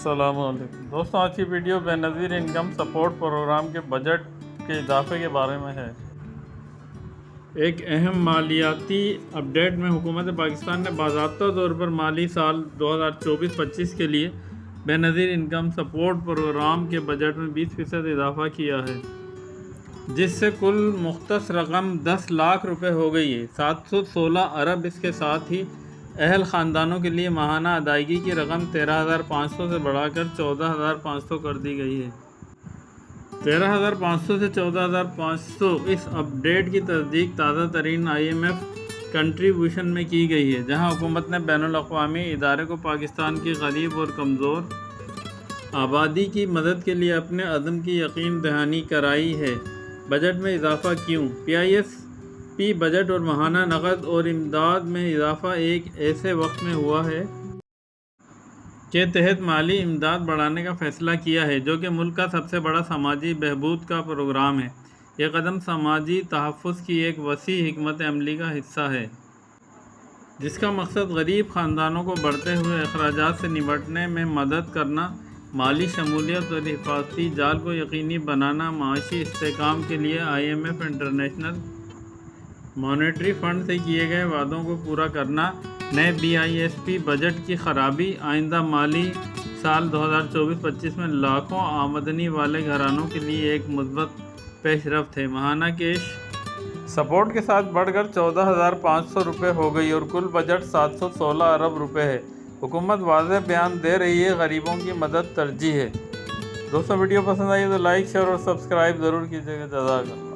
السلام علیکم دوستوں، آج کی ویڈیو بے نظیر انکم سپورٹ پروگرام کے بجٹ کے اضافے کے بارے میں ہے۔ ایک اہم مالیاتی اپڈیٹ میں حکومت پاکستان نے باضابطہ طور پر مالی سال 2024-25 کے لیے بے نظیر انکم سپورٹ پروگرام کے بجٹ میں 20% اضافہ کیا ہے، جس سے کل مختص رقم 10 لاکھ روپے ہو گئی ہے۔ 716 ارب اس کے ساتھ ہی اہل خاندانوں کے لیے ماہانہ ادائیگی کی رقم 13,500 سے بڑھا کر 14,500 کر دی گئی ہے۔ 13,500 سے 14,500 اس اپ ڈیٹ کی تصدیق تازہ ترین IMF کنٹریبیوشن میں کی گئی ہے، جہاں حکومت نے بین الاقوامی ادارے کو پاکستان کی غریب اور کمزور آبادی کی مدد کے لیے اپنے عزم کی یقین دہانی کرائی ہے۔ بجٹ میں اضافہ کیوں؟ PISP بجٹ اور ماہانہ نقد اور امداد میں اضافہ ایک ایسے وقت میں ہوا ہے کے تحت مالی امداد بڑھانے کا فیصلہ کیا ہے، جو کہ ملک کا سب سے بڑا سماجی بہبود کا پروگرام ہے۔ یہ قدم سماجی تحفظ کی ایک وسیع حکمت عملی کا حصہ ہے، جس کا مقصد غریب خاندانوں کو بڑھتے ہوئے اخراجات سے نمٹنے میں مدد کرنا، مالی شمولیت اور حفاظتی جال کو یقینی بنانا، معاشی استحکام کے لیے IMF انٹرنیشنل مانیٹری فنڈ سے کیے گئے وعدوں کو پورا کرنا، نئے BISP بجٹ کی خرابی آئندہ مالی سال 2024-25 میں لاکھوں آمدنی والے گھرانوں کے لیے ایک مثبت پیش رفت ہے۔ ماہانہ کیش سپورٹ کے ساتھ بڑھ کر 14,500 روپے ہو گئی اور کل بجٹ 716 ارب روپے ہے۔ حکومت واضح بیان دے رہی ہے، غریبوں کی مدد ترجیح ہے۔ دوستوں، ویڈیو پسند آئی تو لائک، شیئر اور سبسکرائب ضرور کیجیے گا۔ جزاک اللہ۔